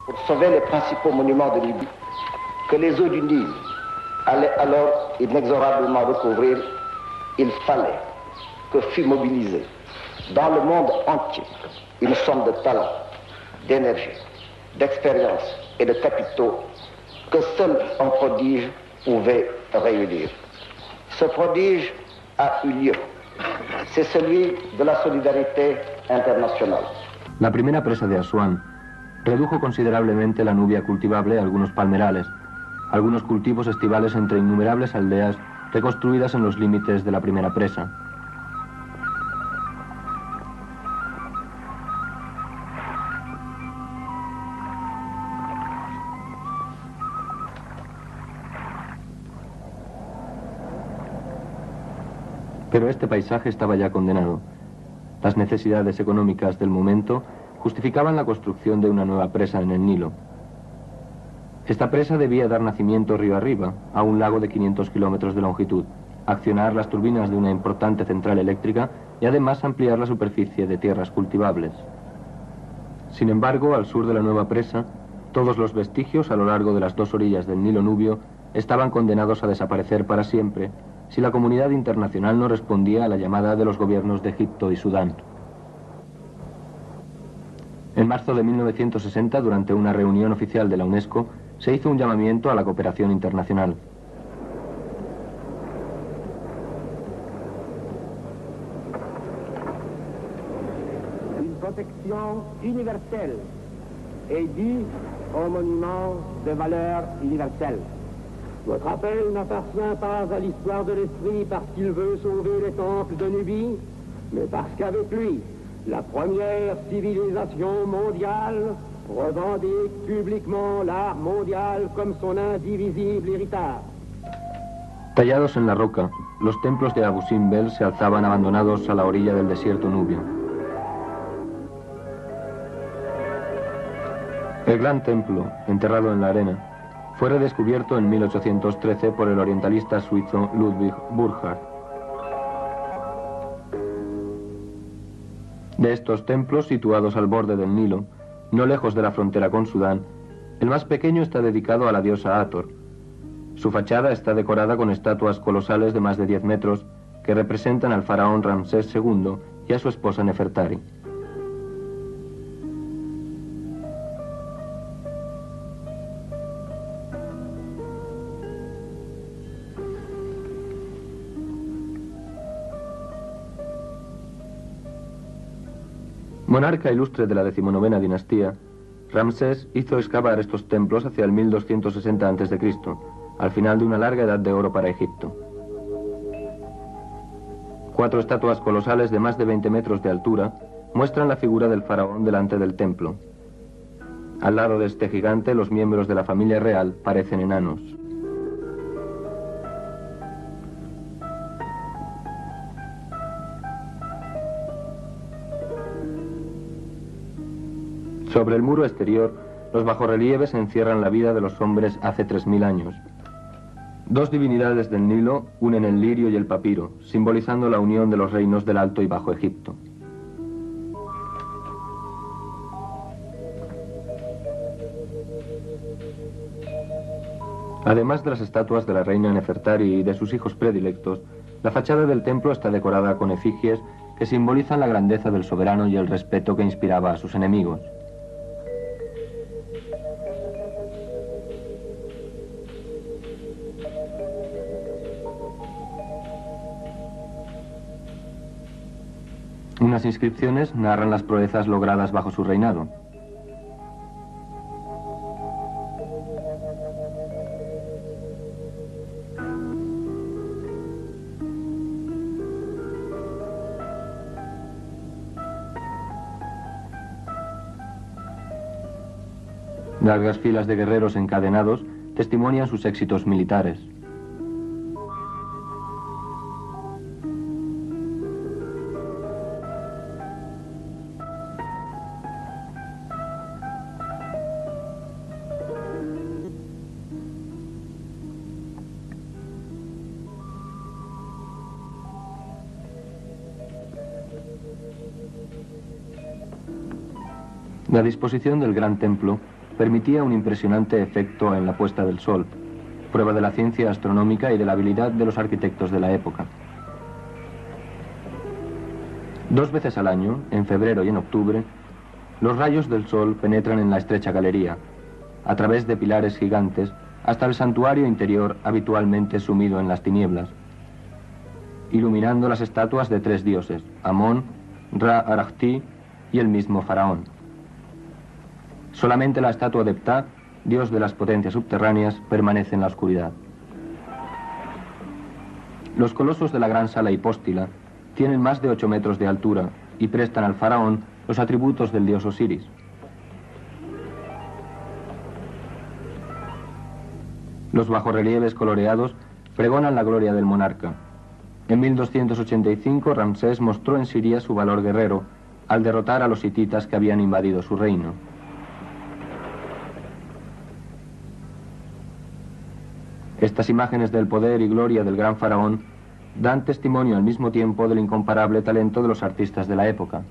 Pour sauver les principaux monuments de Libye, que les eaux du Nil allaient alors inexorablement recouvrir, il fallait que fût mobilisée dans le monde entier une somme de talent, d'énergie, d'expérience et de capitaux que seul un prodige pouvait réunir. Ce prodige a eu lieu. C'est celui de la solidarité internacional. La primera presa de Asuán redujo considerablemente la nubia cultivable a algunos palmerales, algunos cultivos estivales entre innumerables aldeas reconstruidas en los límites de la primera presa. Pero este paisaje estaba ya condenado. Las necesidades económicas del momento justificaban la construcción de una nueva presa en el Nilo. Esta presa debía dar nacimiento río arriba, a un lago de 500 kilómetros de longitud, accionar las turbinas de una importante central eléctrica y además ampliar la superficie de tierras cultivables. Sin embargo, al sur de la nueva presa, todos los vestigios a lo largo de las dos orillas del Nilo Nubio estaban condenados a desaparecer para siempre si la comunidad internacional no respondía a la llamada de los gobiernos de Egipto y Sudán. En marzo de 1960, durante una reunión oficial de la UNESCO, se hizo un llamamiento a la cooperación internacional. Une protection universelle est due aux monuments de valeur universelle. Votre appel n'appartient pas à l'histoire de l'esprit parce qu'il veut sauver les temples de Nubie, mais parce qu'avec lui, la première civilisation mondiale revendique publiquement l'art mondial comme son indivisible héritage. Tallados en la roca, los templos de Abu Simbel se alzaban abandonados a la orilla del desierto nubio. El gran templo, enterrado en la arena, fue redescubierto en 1813 por el orientalista suizo Ludwig Burckhardt. De estos templos, situados al borde del Nilo, no lejos de la frontera con Sudán, el más pequeño está dedicado a la diosa Hathor. Su fachada está decorada con estatuas colosales de más de 10 metros que representan al faraón Ramsés II y a su esposa Nefertari. Monarca ilustre de la 19ª dinastía, Ramsés hizo excavar estos templos hacia el 1260 a.C., al final de una larga edad de oro para Egipto. 4 estatuas colosales de más de 20 metros de altura muestran la figura del faraón delante del templo. Al lado de este gigante, los miembros de la familia real parecen enanos. Sobre el muro exterior, los bajorrelieves encierran la vida de los hombres hace 3000 años. 2 divinidades del Nilo unen el lirio y el papiro, simbolizando la unión de los reinos del Alto y Bajo Egipto. Además de las estatuas de la reina Nefertari y de sus hijos predilectos, la fachada del templo está decorada con efigies que simbolizan la grandeza del soberano y el respeto que inspiraba a sus enemigos. Unas inscripciones narran las proezas logradas bajo su reinado. Largas filas de guerreros encadenados testimonian sus éxitos militares. La disposición del gran templo permitía un impresionante efecto en la puesta del sol, prueba de la ciencia astronómica y de la habilidad de los arquitectos de la época. 2 veces al año, en febrero y en octubre, los rayos del sol penetran en la estrecha galería, a través de pilares gigantes, hasta el santuario interior habitualmente sumido en las tinieblas, iluminando las estatuas de 3 dioses, Amón, Ra-Arachti y el mismo faraón. Solamente la estatua de Ptah, dios de las potencias subterráneas, permanece en la oscuridad. Los colosos de la gran sala hipóstila tienen más de 8 metros de altura y prestan al faraón los atributos del dios Osiris. Los bajorrelieves coloreados pregonan la gloria del monarca. En 1285 Ramsés mostró en Siria su valor guerrero al derrotar a los hititas que habían invadido su reino. Estas imágenes del poder y gloria del gran faraón dan testimonio al mismo tiempo del incomparable talento de los artistas de la época.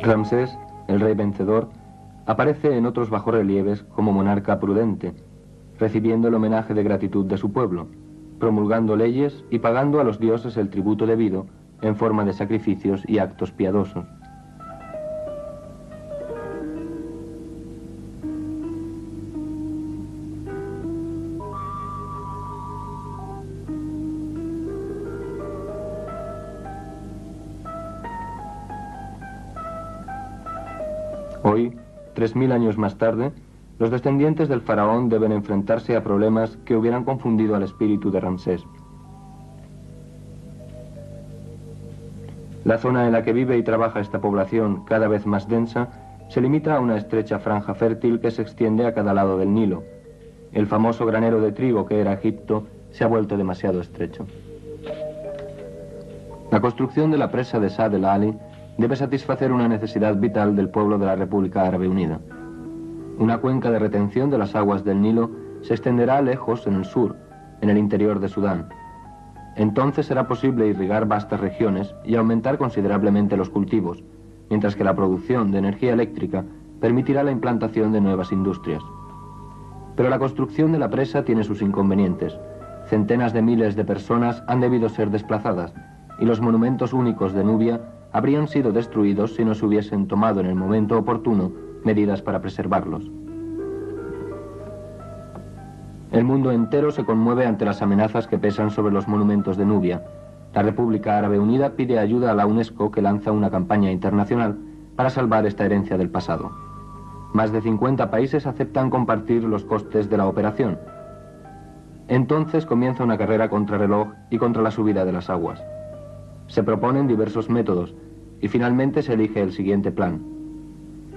Ramsés, el rey vencedor, aparece en otros bajorrelieves como monarca prudente, recibiendo el homenaje de gratitud de su pueblo, promulgando leyes y pagando a los dioses el tributo debido en forma de sacrificios y actos piadosos. Hoy, 3000 años más tarde, los descendientes del faraón deben enfrentarse a problemas que hubieran confundido al espíritu de Ramsés. La zona en la que vive y trabaja esta población, cada vez más densa, se limita a una estrecha franja fértil que se extiende a cada lado del Nilo. El famoso granero de trigo que era Egipto se ha vuelto demasiado estrecho. La construcción de la presa de Saad el-Ali debe satisfacer una necesidad vital del pueblo de la República Árabe Unida. Una cuenca de retención de las aguas del Nilo se extenderá lejos en el sur, en el interior de Sudán. Entonces será posible irrigar vastas regiones y aumentar considerablemente los cultivos, mientras que la producción de energía eléctrica permitirá la implantación de nuevas industrias. Pero la construcción de la presa tiene sus inconvenientes. Centenas de miles de personas han debido ser desplazadas y los monumentos únicos de Nubia habrían sido destruidos si no se hubiesen tomado en el momento oportuno medidas para preservarlos. El mundo entero se conmueve ante las amenazas que pesan sobre los monumentos de Nubia. La República Árabe Unida pide ayuda a la UNESCO, que lanza una campaña internacional para salvar esta herencia del pasado. Más de 50 países aceptan compartir los costes de la operación. Entonces comienza una carrera contrarreloj y contra la subida de las aguas. Se proponen diversos métodos y finalmente se elige el siguiente plan.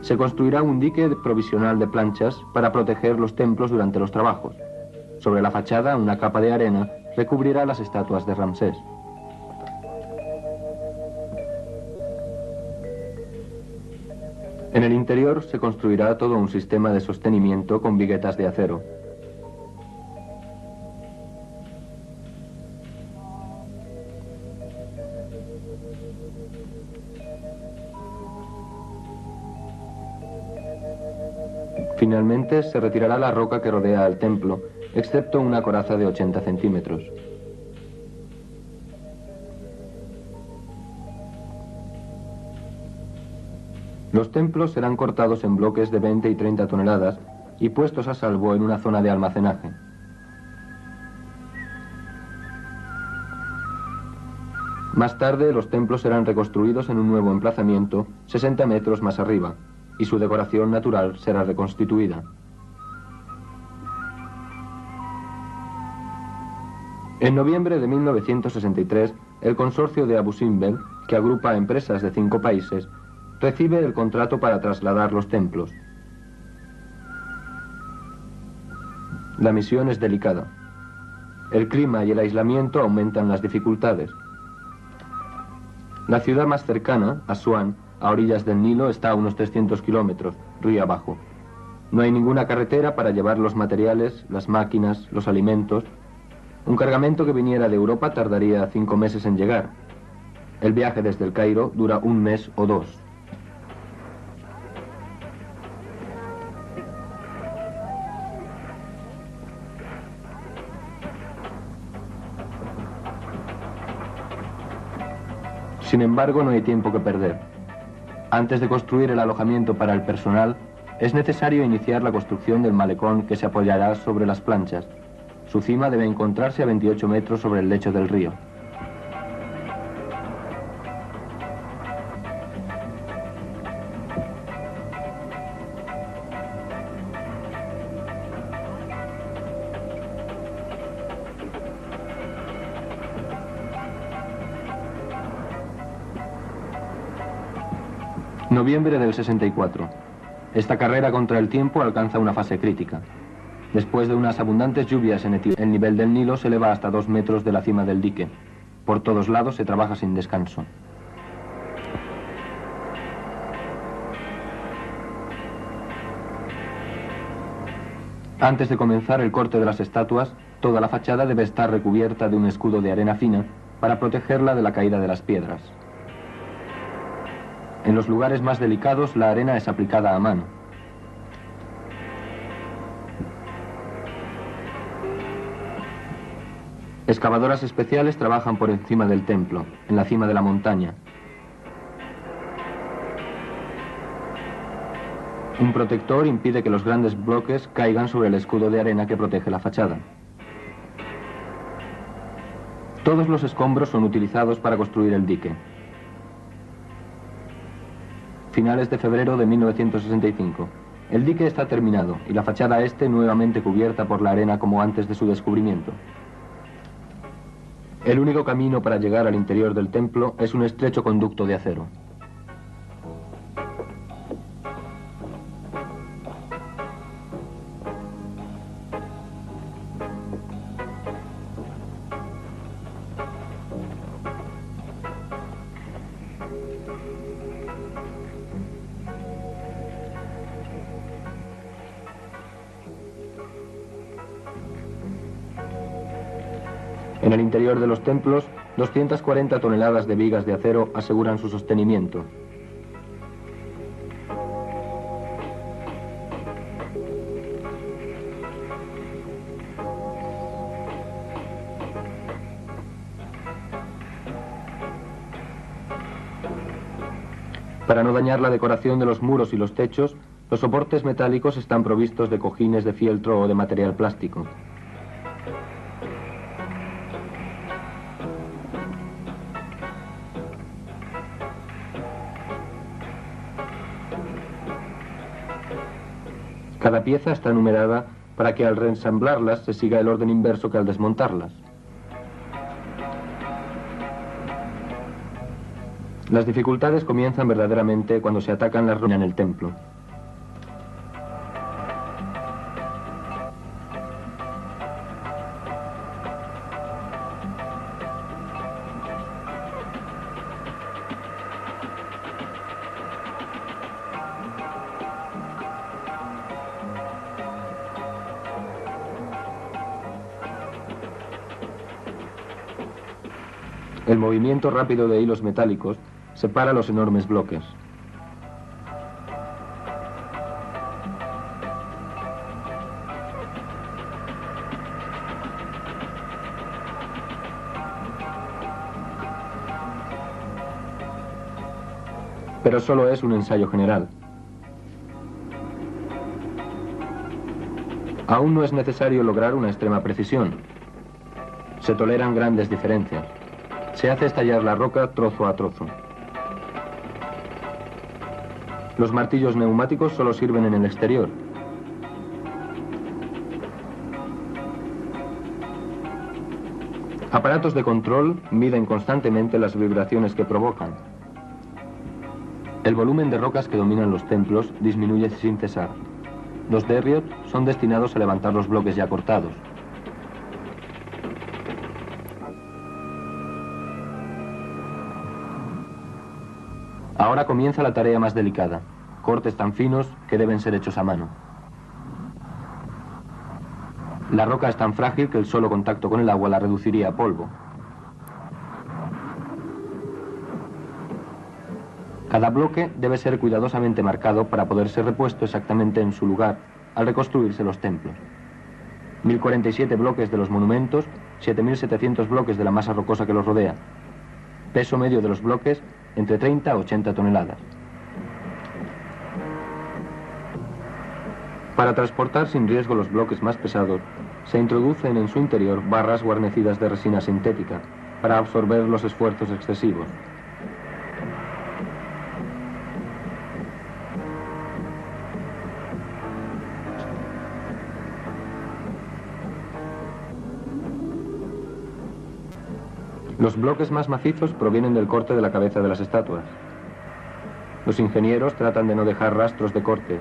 Se construirá un dique provisional de planchas para proteger los templos durante los trabajos. Sobre la fachada, una capa de arena recubrirá las estatuas de Ramsés. En el interior se construirá todo un sistema de sostenimiento con viguetas de acero. Finalmente se retirará la roca que rodea al templo, excepto una coraza de 80 centímetros. Los templos serán cortados en bloques de 20 y 30 toneladas y puestos a salvo en una zona de almacenaje. Más tarde, los templos serán reconstruidos en un nuevo emplazamiento 60 metros más arriba, y su decoración natural será reconstituida. En noviembre de 1963, el consorcio de Abu Simbel, que agrupa empresas de 5 países, recibe el contrato para trasladar los templos. La misión es delicada. El clima y el aislamiento aumentan las dificultades. La ciudad más cercana, Asuán, a orillas del Nilo, está a unos 300 kilómetros, río abajo. No hay ninguna carretera para llevar los materiales, las máquinas, los alimentos. Un cargamento que viniera de Europa tardaría 5 meses en llegar. El viaje desde el Cairo dura 1 mes o 2. Sin embargo, no hay tiempo que perder. Antes de construir el alojamiento para el personal, es necesario iniciar la construcción del malecón que se apoyará sobre las planchas. Su cima debe encontrarse a 28 metros sobre el lecho del río. Noviembre del 64. Esta carrera contra el tiempo alcanza una fase crítica. Después de unas abundantes lluvias en Etiopía, el nivel del Nilo se eleva hasta 2 metros de la cima del dique. Por todos lados se trabaja sin descanso. Antes de comenzar el corte de las estatuas, toda la fachada debe estar recubierta de un escudo de arena fina para protegerla de la caída de las piedras. En los lugares más delicados, la arena es aplicada a mano. Excavadoras especiales trabajan por encima del templo, en la cima de la montaña. Un protector impide que los grandes bloques caigan sobre el escudo de arena que protege la fachada. Todos los escombros son utilizados para construir el dique. Finales de febrero de 1965. El dique está terminado y la fachada este nuevamente cubierta por la arena como antes de su descubrimiento. El único camino para llegar al interior del templo es un estrecho conducto de acero. En el interior de los templos, 240 toneladas de vigas de acero aseguran su sostenimiento. Para no dañar la decoración de los muros y los techos, los soportes metálicos están provistos de cojines de fieltro o de material plástico. Cada pieza está numerada para que al reensamblarlas se siga el orden inverso que al desmontarlas. Las dificultades comienzan verdaderamente cuando se atacan las ruinas en el templo. El movimiento rápido de hilos metálicos separa los enormes bloques. Pero solo es un ensayo general. Aún no es necesario lograr una extrema precisión. Se toleran grandes diferencias. Se hace estallar la roca trozo a trozo. Los martillos neumáticos solo sirven en el exterior. Aparatos de control miden constantemente las vibraciones que provocan. El volumen de rocas que dominan los templos disminuye sin cesar. Los derriot son destinados a levantar los bloques ya cortados. Ahora comienza la tarea más delicada. Cortes tan finos que deben ser hechos a mano. La roca es tan frágil que el solo contacto con el agua la reduciría a polvo. Cada bloque debe ser cuidadosamente marcado para poder ser repuesto exactamente en su lugar al reconstruirse los templos. 1047 bloques de los monumentos, 7700 bloques de la masa rocosa que los rodea. Peso medio de los bloques, entre 30 a 80 toneladas. Para transportar sin riesgo los bloques más pesados, se introducen en su interior barras guarnecidas de resina sintética para absorber los esfuerzos excesivos. Los bloques más macizos provienen del corte de la cabeza de las estatuas. Los ingenieros tratan de no dejar rastros de cortes.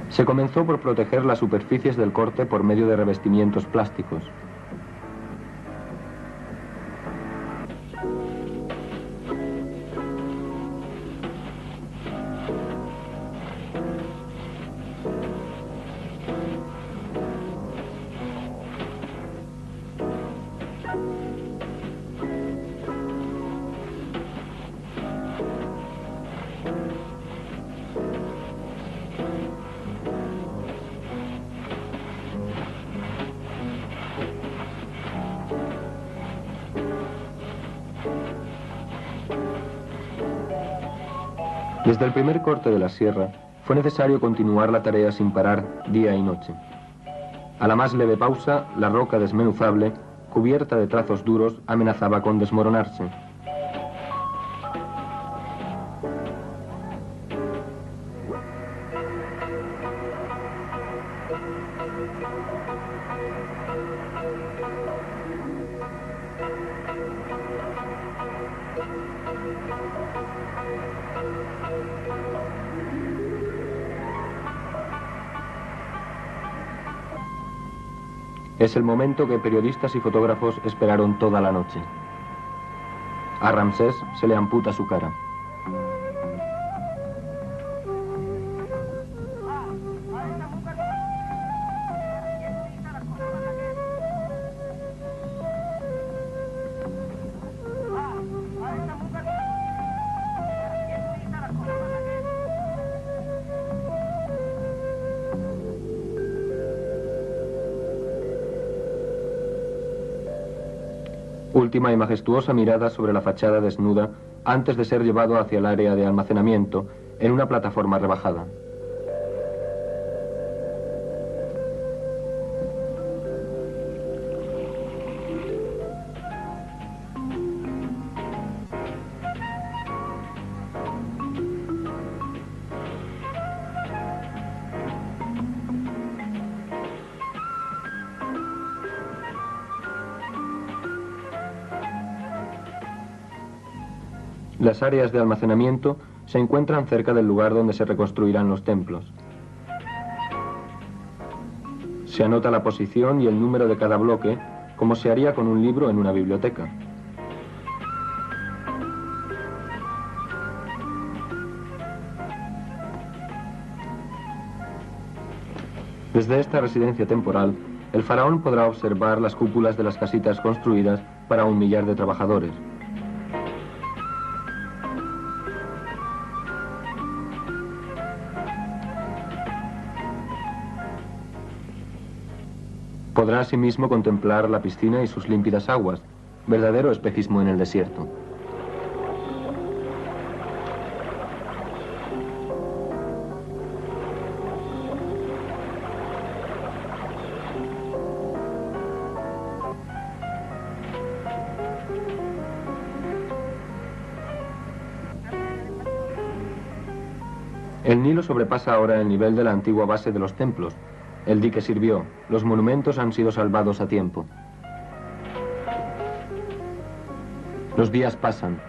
Se comenzó por proteger las superficies del corte por medio de revestimientos plásticos. Desde el primer corte de la sierra, fue necesario continuar la tarea sin parar día y noche. A la más leve pausa, la roca desmenuzable, cubierta de trazos duros, amenazaba con desmoronarse. Es el momento que periodistas y fotógrafos esperaron toda la noche. A Ramsés se le amputa su cara. Última y majestuosa mirada sobre la fachada desnuda antes de ser llevado hacia el área de almacenamiento en una plataforma rebajada. Las áreas de almacenamiento se encuentran cerca del lugar donde se reconstruirán los templos. Se anota la posición y el número de cada bloque, como se haría con un libro en una biblioteca. Desde esta residencia temporal, el faraón podrá observar las cúpulas de las casitas construidas para 1 millar de trabajadores. Podrá asimismo contemplar la piscina y sus límpidas aguas, verdadero espejismo en el desierto. El Nilo sobrepasa ahora el nivel de la antigua base de los templos. El dique sirvió, los monumentos han sido salvados a tiempo. Los días pasan.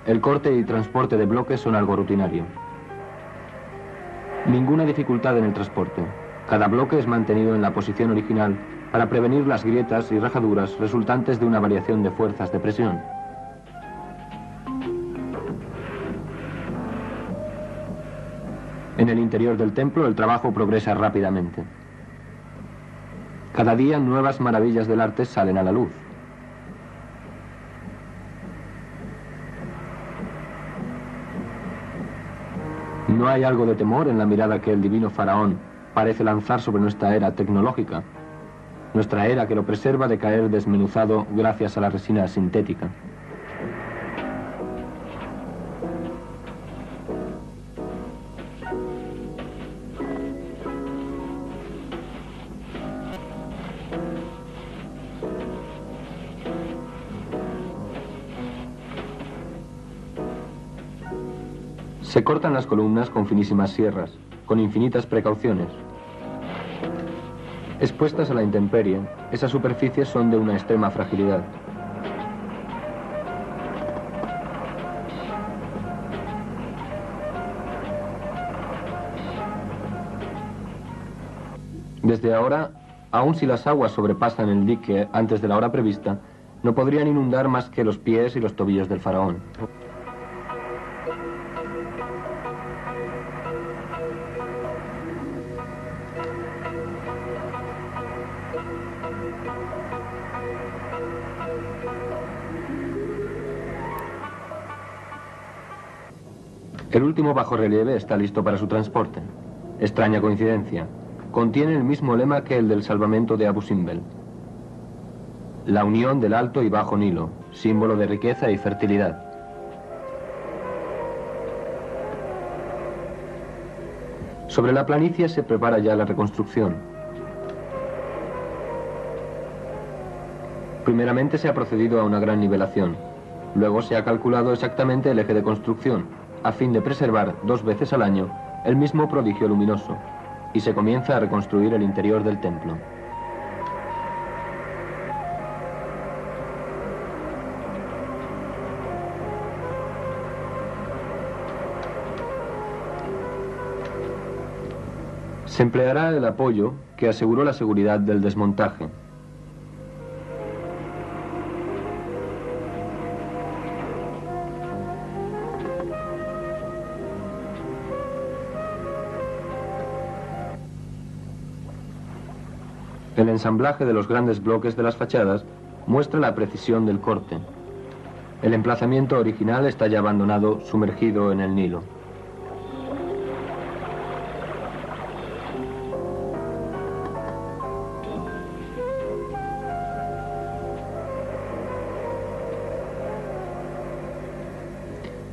El corte y transporte de bloques son algo rutinario. Ninguna dificultad en el transporte. Cada bloque es mantenido en la posición original para prevenir las grietas y rajaduras resultantes de una variación de fuerzas de presión. En el interior del templo el trabajo progresa rápidamente. Cada día nuevas maravillas del arte salen a la luz. No hay algo de temor en la mirada que el divino faraón parece lanzar sobre nuestra era tecnológica, nuestra era que lo preserva de caer desmenuzado gracias a la resina sintética. Se cortan las columnas con finísimas sierras, con infinitas precauciones. Expuestas a la intemperie, esas superficies son de una extrema fragilidad. Desde ahora, aun si las aguas sobrepasan el dique antes de la hora prevista, no podrían inundar más que los pies y los tobillos del faraón. El último bajorrelieve está listo para su transporte. Extraña coincidencia. Contiene el mismo lema que el del salvamento de Abu Simbel. La unión del Alto y Bajo Nilo, símbolo de riqueza y fertilidad. Sobre la planicie se prepara ya la reconstrucción. Primeramente se ha procedido a una gran nivelación. Luego se ha calculado exactamente el eje de construcción, a fin de preservar 2 veces al año el mismo prodigio luminoso, y se comienza a reconstruir el interior del templo. Se empleará el apoyo que aseguró la seguridad del desmontaje. El ensamblaje de los grandes bloques de las fachadas muestra la precisión del corte. El emplazamiento original está ya abandonado, sumergido en el Nilo.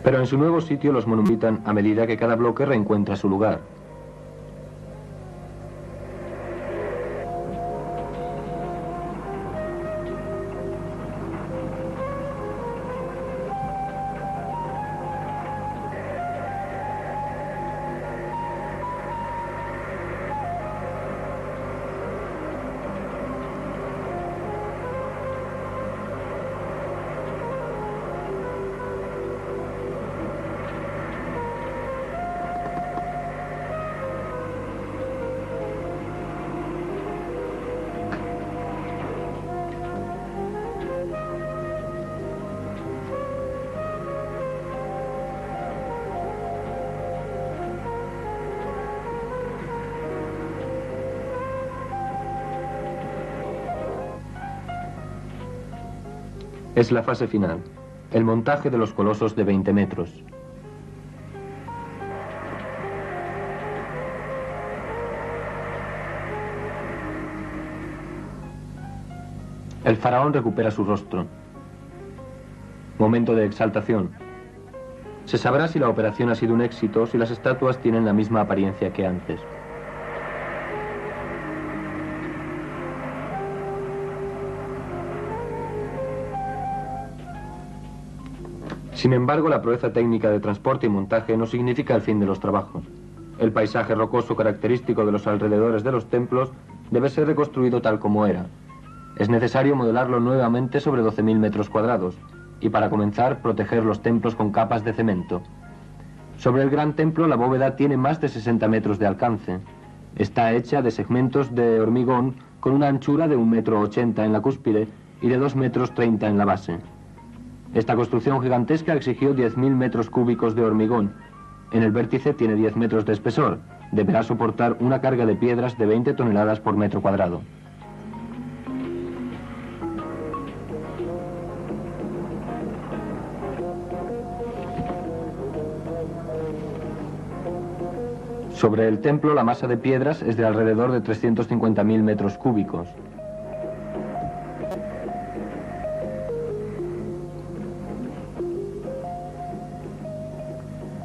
Pero en su nuevo sitio los monumentos a medida que cada bloque reencuentra su lugar. Es la fase final, el montaje de los colosos de 20 metros. El faraón recupera su rostro. Momento de exaltación. Se sabrá si la operación ha sido un éxito, si las estatuas tienen la misma apariencia que antes. Sin embargo, la proeza técnica de transporte y montaje no significa el fin de los trabajos. El paisaje rocoso característico de los alrededores de los templos debe ser reconstruido tal como era. Es necesario modelarlo nuevamente sobre 12.000 metros cuadrados y para comenzar proteger los templos con capas de cemento. Sobre el gran templo la bóveda tiene más de 60 metros de alcance. Está hecha de segmentos de hormigón con una anchura de 1,80 m en la cúspide y de 2,30 metros en la base. Esta construcción gigantesca exigió 10.000 metros cúbicos de hormigón. En el vértice tiene 10 metros de espesor. Deberá soportar una carga de piedras de 20 toneladas por metro cuadrado. Sobre el templo la masa de piedras es de alrededor de 350.000 metros cúbicos.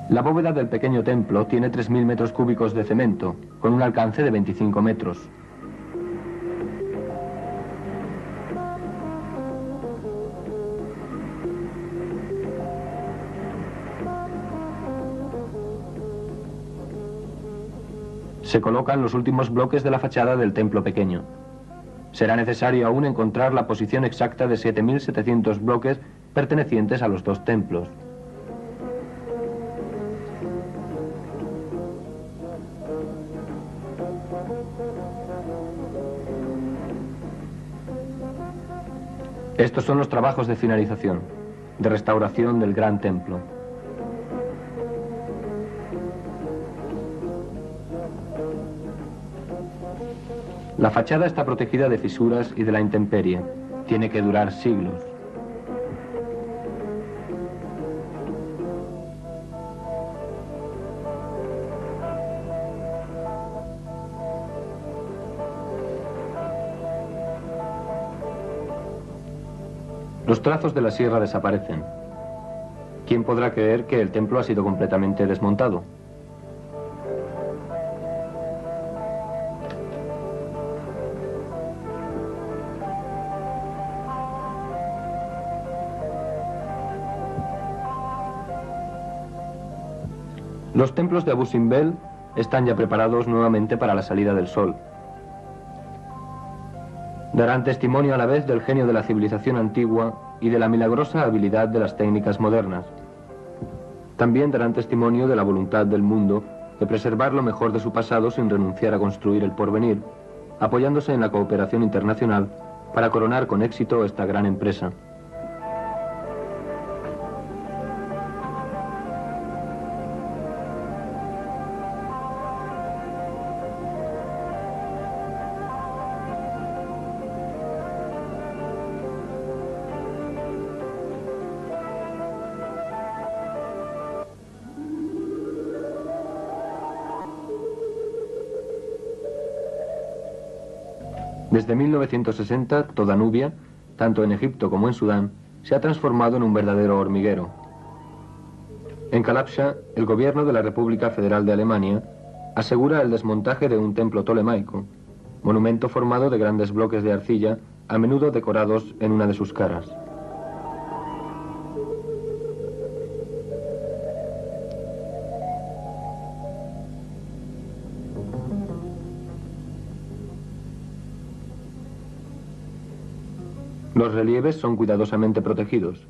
La bóveda del pequeño templo tiene 3.000 metros cúbicos de cemento, con un alcance de 25 metros. Se colocan los últimos bloques de la fachada del templo pequeño. Será necesario aún encontrar la posición exacta de 7.700 bloques pertenecientes a los dos templos. Estos son los trabajos de finalización, de restauración del gran templo. La fachada está protegida de fisuras y de la intemperie. Tiene que durar siglos. Los trazos de la sierra desaparecen. ¿Quién podrá creer que el templo ha sido completamente desmontado? Los templos de Abu Simbel están ya preparados nuevamente para la salida del sol. Darán testimonio a la vez del genio de la civilización antigua y de la milagrosa habilidad de las técnicas modernas. También darán testimonio de la voluntad del mundo de preservar lo mejor de su pasado sin renunciar a construir el porvenir, apoyándose en la cooperación internacional para coronar con éxito esta gran empresa. Desde 1960, toda Nubia, tanto en Egipto como en Sudán, se ha transformado en un verdadero hormiguero. En Kalabsha, el gobierno de la República Federal de Alemania asegura el desmontaje de un templo tolemaico, monumento formado de grandes bloques de arcilla, a menudo decorados en una de sus caras. Los relieves son cuidadosamente protegidos.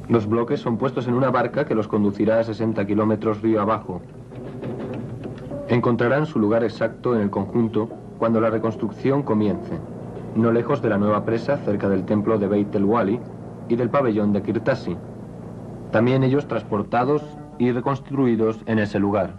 Los bloques son puestos en una barca que los conducirá a 60 kilómetros río abajo. Encontrarán su lugar exacto en el conjunto cuando la reconstrucción comience, no lejos de la nueva presa cerca del templo de Beit el-Wali y del pabellón de Kirtasi. También ellos transportados y reconstruidos en ese lugar.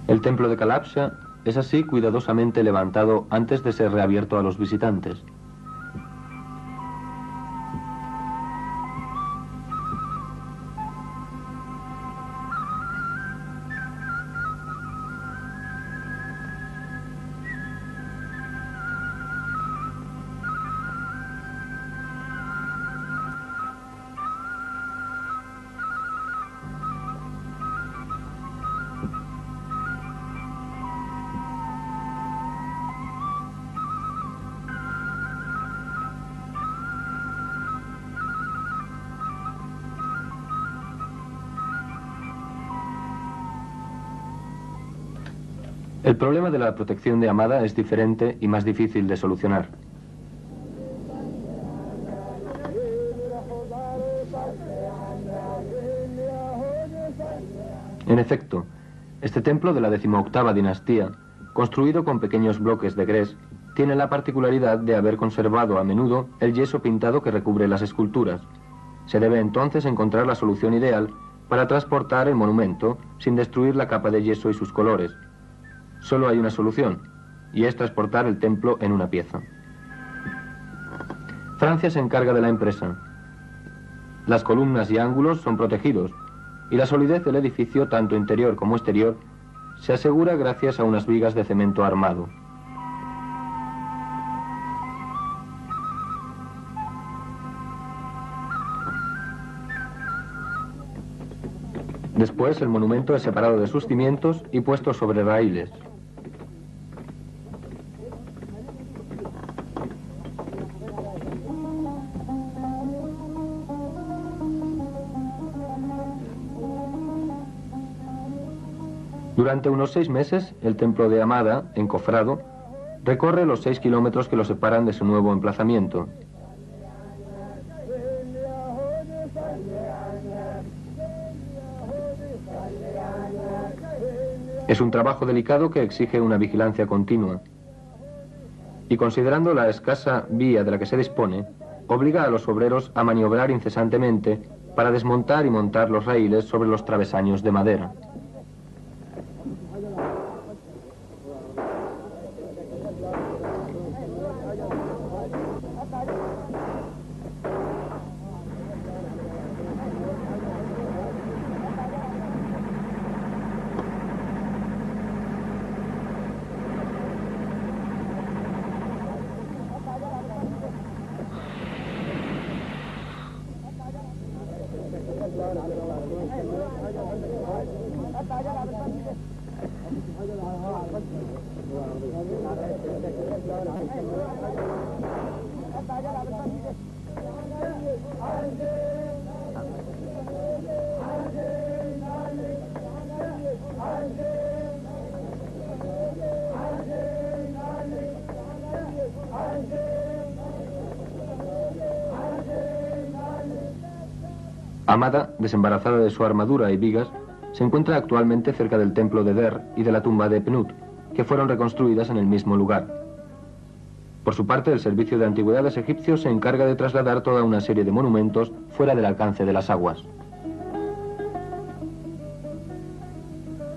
El templo de Kalabsha es así cuidadosamente levantado antes de ser reabierto a los visitantes. El problema de la protección de Amada es diferente y más difícil de solucionar. En efecto, este templo de la 18ª dinastía, construido con pequeños bloques de gres, tiene la particularidad de haber conservado a menudo el yeso pintado que recubre las esculturas. Se debe entonces encontrar la solución ideal para transportar el monumento sin destruir la capa de yeso y sus colores. Solo hay una solución, y es transportar el templo en una pieza. Francia se encarga de la empresa. Las columnas y ángulos son protegidos, y la solidez del edificio, tanto interior como exterior, se asegura gracias a unas vigas de cemento armado. Después, el monumento es separado de sus cimientos y puesto sobre raíles. Durante unos 6 meses, el templo de Amada, encofrado, recorre los 6 kilómetros que lo separan de su nuevo emplazamiento. Es un trabajo delicado que exige una vigilancia continua. Y considerando la escasa vía de la que se dispone, obliga a los obreros a maniobrar incesantemente para desmontar y montar los raíles sobre los travesaños de madera. Amada, desembarazada de su armadura y vigas, se encuentra actualmente cerca del templo de Der y de la tumba de Pnut, que fueron reconstruidas en el mismo lugar. Por su parte, el Servicio de Antigüedades egipcio se encarga de trasladar toda una serie de monumentos fuera del alcance de las aguas.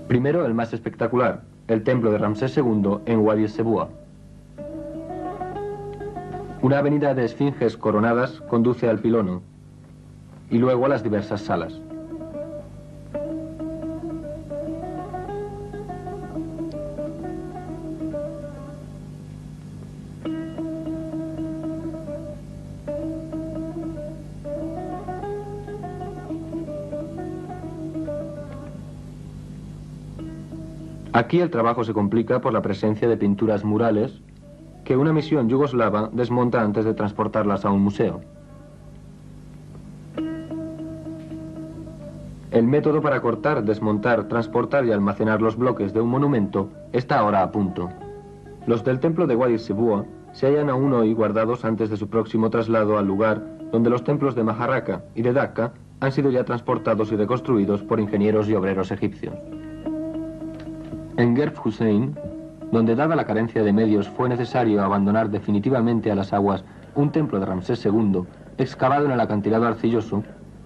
Primero, el más espectacular, el templo de Ramsés II en Wadi Sebua. Una avenida de esfinges coronadas conduce al pilono, y luego a las diversas salas. Aquí el trabajo se complica por la presencia de pinturas murales que una misión yugoslava desmonta antes de transportarlas a un museo. El método para cortar, desmontar, transportar y almacenar los bloques de un monumento está ahora a punto. Los del templo de Wadi Sebua se hallan aún hoy guardados antes de su próximo traslado al lugar donde los templos de Maharraka y de Dacca han sido ya transportados y reconstruidos por ingenieros y obreros egipcios. En Gerf Hussein, donde dada la carencia de medios fue necesario abandonar definitivamente a las aguas un templo de Ramsés II, excavado en el acantilado arcilloso,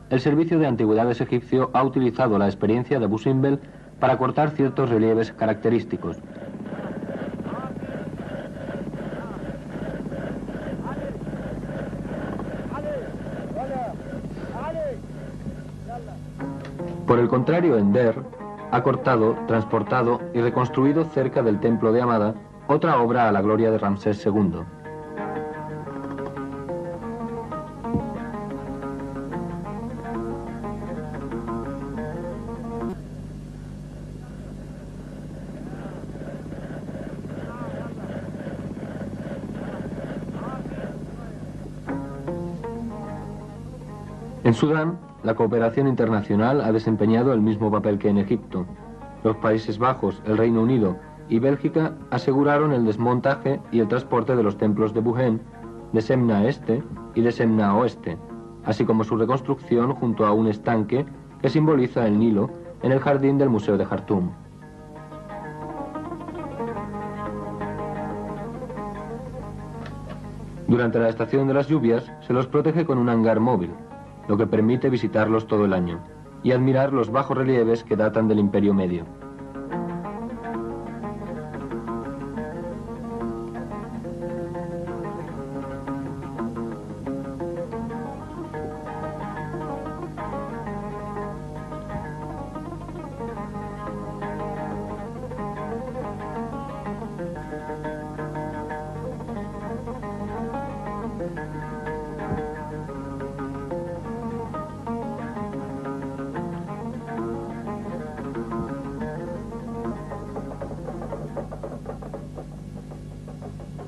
el Servicio de Antigüedades egipcio ha utilizado la experiencia de Abu Simbel para cortar ciertos relieves característicos. Por el contrario, Ender ha cortado, transportado y reconstruido cerca del templo de Amada otra obra a la gloria de Ramsés II. En Sudán, la cooperación internacional ha desempeñado el mismo papel que en Egipto. Los Países Bajos, el Reino Unido y Bélgica aseguraron el desmontaje y el transporte de los templos de Buhen, de Semna Este y de Semna Oeste, así como su reconstrucción junto a un estanque que simboliza el Nilo en el jardín del Museo de Jartum. Durante la estación de las lluvias se los protege con un hangar móvil, lo que permite visitarlos todo el año y admirar los bajos relieves que datan del Imperio Medio.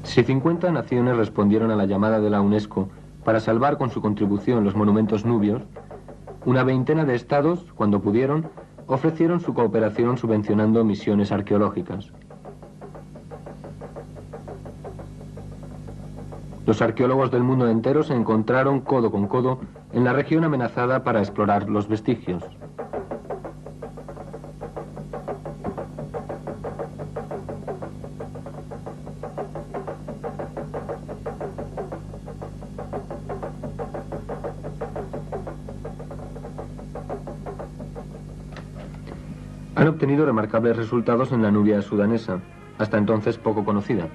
Si 50 naciones respondieron a la llamada de la UNESCO para salvar con su contribución los monumentos nubios, una veintena de estados, cuando pudieron, ofrecieron su cooperación subvencionando misiones arqueológicas. Los arqueólogos del mundo entero se encontraron codo con codo en la región amenazada para explorar los vestigios. Han obtenido remarcables resultados en la Nubia sudanesa, hasta entonces poco conocida.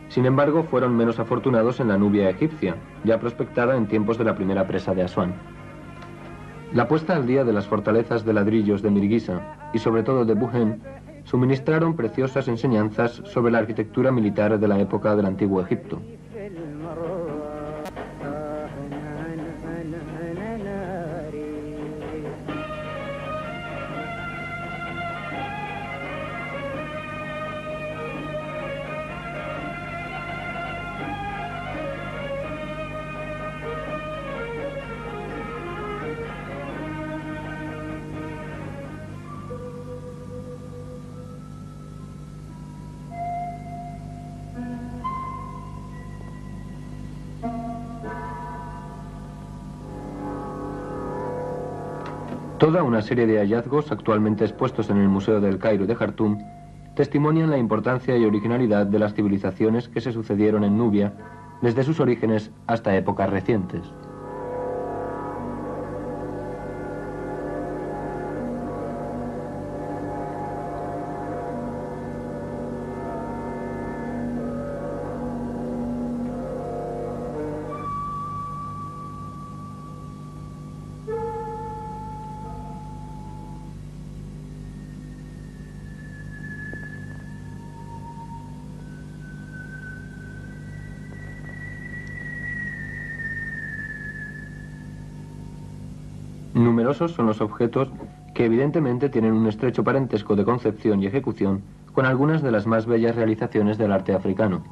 Sin embargo, fueron menos afortunados en la Nubia egipcia, ya prospectada en tiempos de la primera presa de Asuán. La puesta al día de las fortalezas de ladrillos de Mirguisa y sobre todo de Buhen suministraron preciosas enseñanzas sobre la arquitectura militar de la época del Antiguo Egipto. Toda una serie de hallazgos actualmente expuestos en el Museo del Cairo de Jartum testimonian la importancia y originalidad de las civilizaciones que se sucedieron en Nubia desde sus orígenes hasta épocas recientes. Numerosos son los objetos que evidentemente tienen un estrecho parentesco de concepción y ejecución con algunas de las más bellas realizaciones del arte africano.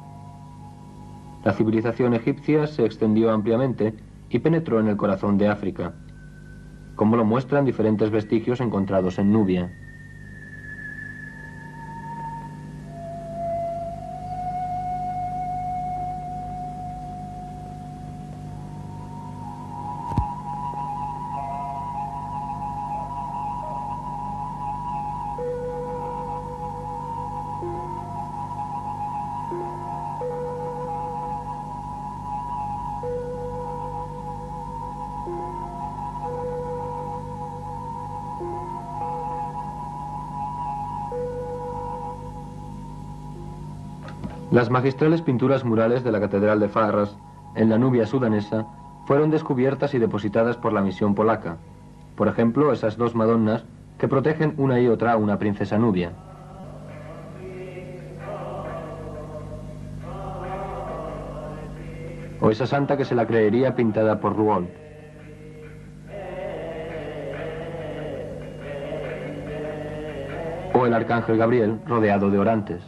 La civilización egipcia se extendió ampliamente y penetró en el corazón de África, como lo muestran diferentes vestigios encontrados en Nubia. Las magistrales pinturas murales de la Catedral de Farras, en la Nubia sudanesa, fueron descubiertas y depositadas por la misión polaca. Por ejemplo, esas dos Madonnas que protegen una y otra a una princesa nubia. O esa santa que se la creería pintada por Rouault. O el arcángel Gabriel rodeado de orantes.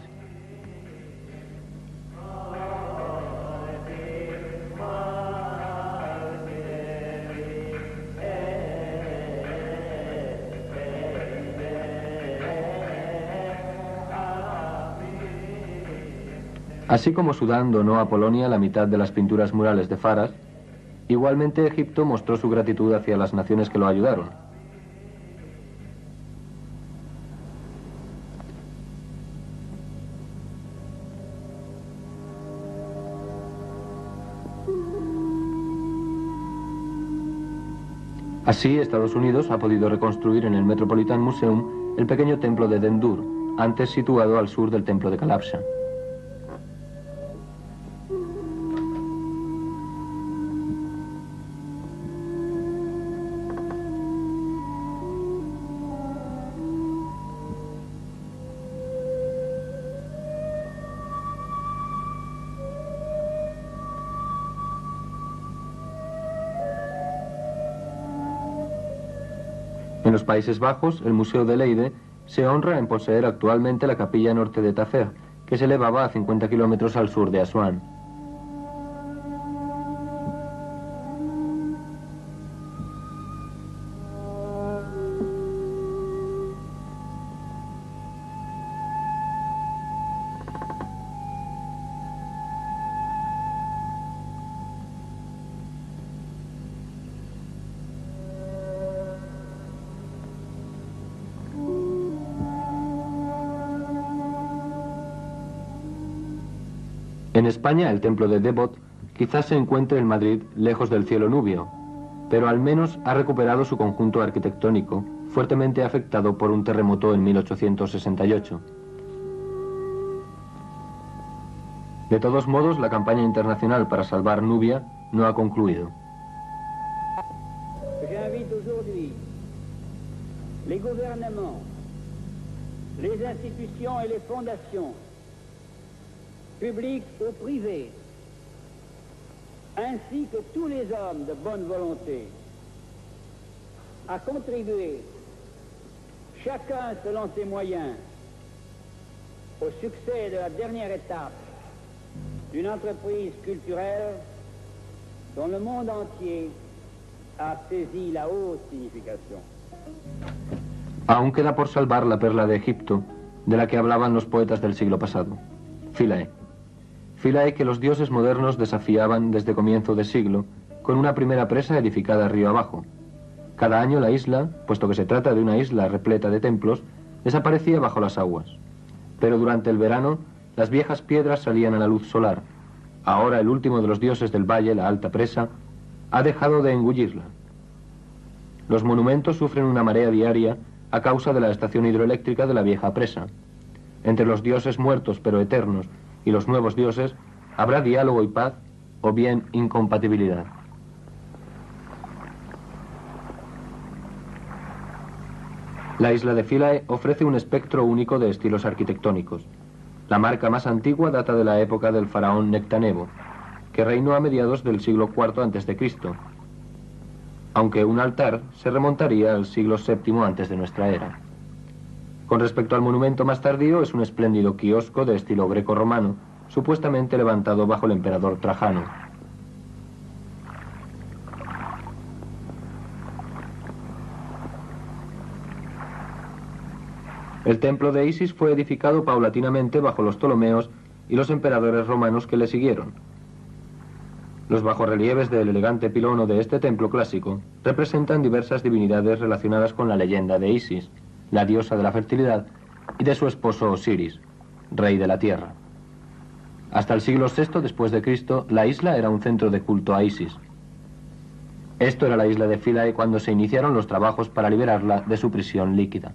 Así como Sudán donó a Polonia la mitad de las pinturas murales de Farras, igualmente Egipto mostró su gratitud hacia las naciones que lo ayudaron. Así, Estados Unidos ha podido reconstruir en el Metropolitan Museum el pequeño templo de Dendur, antes situado al sur del templo de Kalabsha. En los Países Bajos, el Museo de Leiden se honra en poseer actualmente la capilla norte de Tafer, que se elevaba a 50 kilómetros al sur de Asuán. En España, el templo de Debod quizás se encuentre en Madrid, lejos del cielo nubio, pero al menos ha recuperado su conjunto arquitectónico, fuertemente afectado por un terremoto en 1868. De todos modos, la campaña internacional para salvar Nubia no ha concluido. J'invite aujourd'hui les gouvernements, les institutions et les fondations, publics ou privés, ainsi que tous les hommes de bonne volonté, à contribuer, chacun selon ses moyens, au succès de la dernière étape d'une entreprise culturelle dont le monde entier a saisi la haute signification. Aún queda por salvar la perla de Egipto, de la que hablaban los poetas del siglo pasado, Philae. Philae que los dioses modernos desafiaban desde comienzo de siglo, con una primera presa edificada río abajo. Cada año la isla, puesto que se trata de una isla repleta de templos, desaparecía bajo las aguas. Pero durante el verano, las viejas piedras salían a la luz solar. Ahora el último de los dioses del valle, la alta presa, ha dejado de engullirla. Los monumentos sufren una marea diaria a causa de la estación hidroeléctrica de la vieja presa. Entre los dioses muertos pero eternos y los nuevos dioses, habrá diálogo y paz, o bien incompatibilidad. La isla de Philae ofrece un espectro único de estilos arquitectónicos. La marca más antigua data de la época del faraón Nectanebo, que reinó a mediados del siglo IV a.C., aunque un altar se remontaría al siglo VII antes de nuestra era. Con respecto al monumento más tardío, es un espléndido quiosco de estilo greco-romano, supuestamente levantado bajo el emperador Trajano. El templo de Isis fue edificado paulatinamente bajo los Ptolomeos y los emperadores romanos que le siguieron. Los bajorrelieves del elegante pilono de este templo clásico representan diversas divinidades relacionadas con la leyenda de Isis, la diosa de la fertilidad, y de su esposo Osiris, rey de la tierra. Hasta el siglo VI después de Cristo, la isla era un centro de culto a Isis. Esto era la isla de Philae cuando se iniciaron los trabajos para liberarla de su prisión líquida.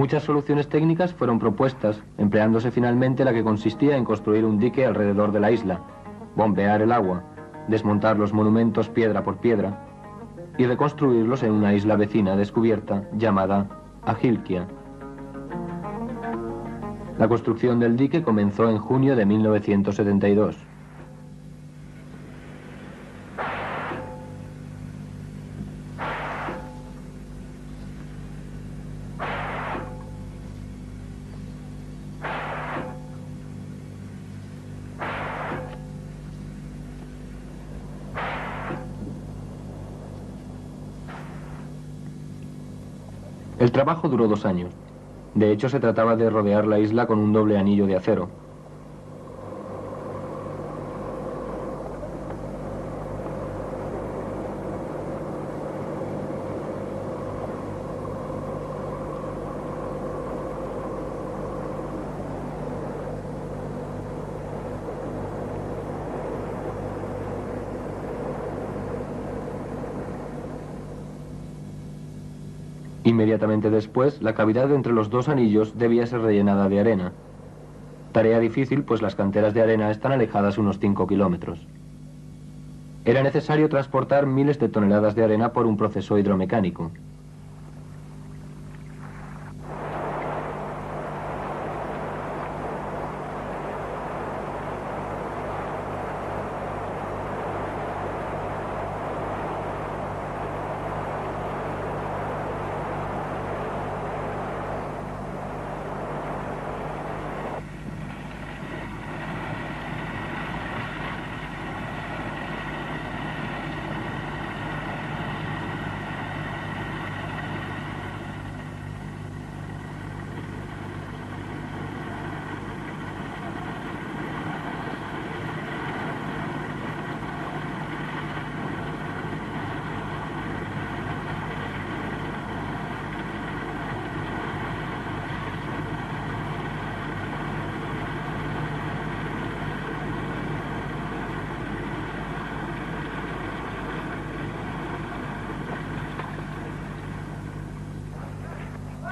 Muchas soluciones técnicas fueron propuestas, empleándose finalmente la que consistía en construir un dique alrededor de la isla, bombear el agua, desmontar los monumentos piedra por piedra y reconstruirlos en una isla vecina descubierta llamada Agilkia. La construcción del dique comenzó en junio de 1972. El trabajo duró 2 años. De hecho, se trataba de rodear la isla con un doble anillo de acero. Inmediatamente después, la cavidad entre los 2 anillos debía ser rellenada de arena. Tarea difícil, pues las canteras de arena están alejadas unos 5 kilómetros. Era necesario transportar miles de toneladas de arena por un proceso hidromecánico.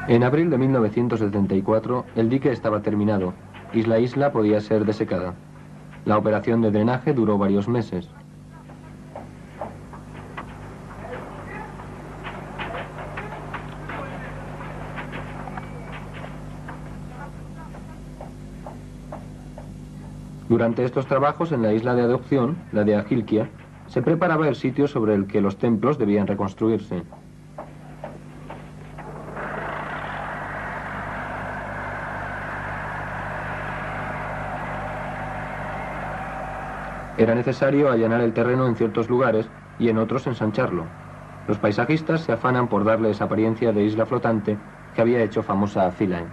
En abril de 1974, el dique estaba terminado y la isla podía ser desecada. La operación de drenaje duró varios meses. Durante estos trabajos en la isla de adopción, la de Agilkia, se preparaba el sitio sobre el que los templos debían reconstruirse. Era necesario allanar el terreno en ciertos lugares y en otros ensancharlo. Los paisajistas se afanan por darle esa apariencia de isla flotante que había hecho famosa a Philae.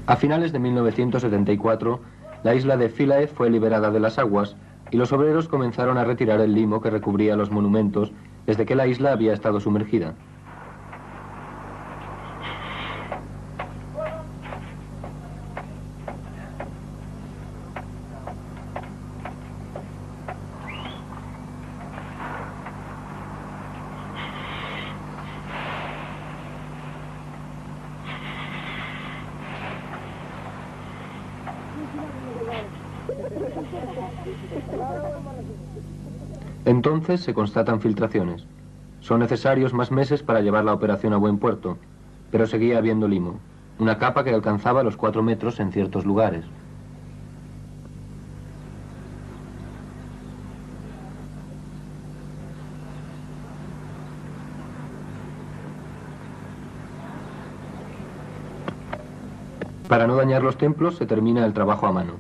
A finales de 1974, la isla de Philae fue liberada de las aguas y los obreros comenzaron a retirar el limo que recubría los monumentos desde que la isla había estado sumergida. Entonces se constatan filtraciones. Son necesarios más meses para llevar la operación a buen puerto, pero seguía habiendo limo, una capa que alcanzaba los 4 metros en ciertos lugares. Para no dañar los templos se termina el trabajo a mano.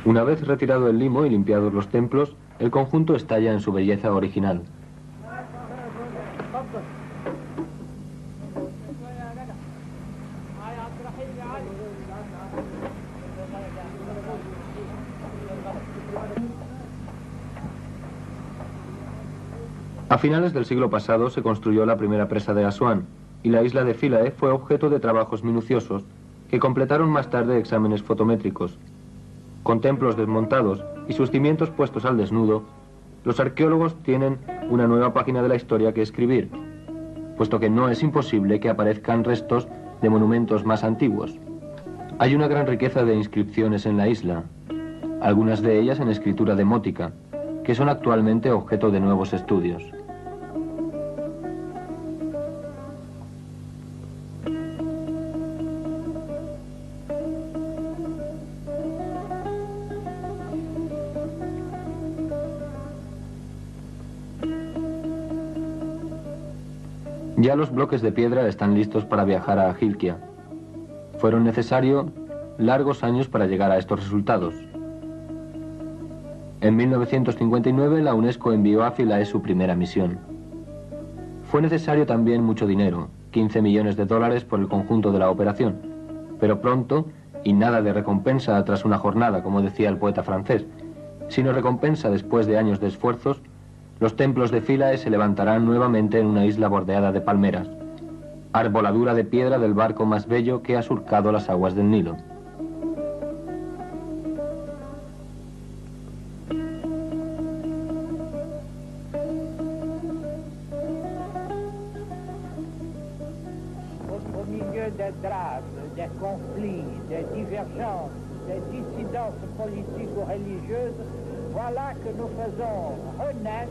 Una vez retirado el limo y limpiados los templos, el conjunto estalla en su belleza original. A finales del siglo pasado se construyó la primera presa de Asuán y la isla de Philae fue objeto de trabajos minuciosos que completaron más tarde exámenes fotométricos. Con templos desmontados y sus cimientos puestos al desnudo, los arqueólogos tienen una nueva página de la historia que escribir, puesto que no es imposible que aparezcan restos de monumentos más antiguos. Hay una gran riqueza de inscripciones en la isla, algunas de ellas en escritura demótica, que son actualmente objeto de nuevos estudios. Ya los bloques de piedra están listos para viajar a Hilkia. Fueron necesarios largos años para llegar a estos resultados. En 1959 la UNESCO envió a Philae su primera misión. Fue necesario también mucho dinero, 15 millones de dólares por el conjunto de la operación, pero pronto, y nada de recompensa tras una jornada, como decía el poeta francés, sino recompensa después de años de esfuerzos, los templos de Philae se levantarán nuevamente en una isla bordeada de palmeras, arboladura de piedra del barco más bello que ha surcado las aguas del Nilo. Au milieu des drames, des conflits, des divergences, des dissidences politiques ou religieuses, voilà que nous faisons renaître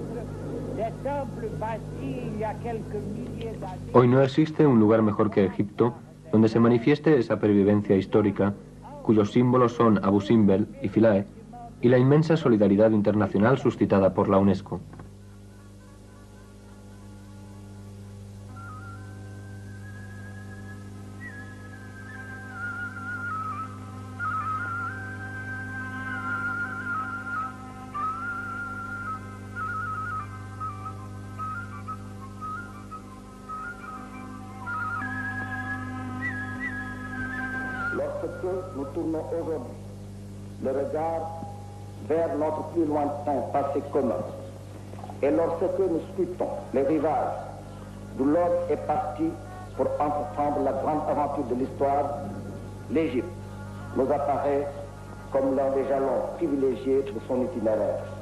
des temples bâtis il y a quelques milliers d'années. Hoy no existe un lugar mejor que Egipto donde se manifieste esa pervivencia histórica, cuyos símbolos son Abu Simbel y Philae, y la inmensa solidaridad internacional suscitada por la UNESCO. Lorsque nous tournons aujourd'hui le regard vers notre plus lointain passé commun, et lorsque nous scrutons les rivages d'où l'homme est parti pour entreprendre la grande aventure de l'histoire, l'Égypte nous apparaît comme l'un des jalons privilégiés de son itinéraire.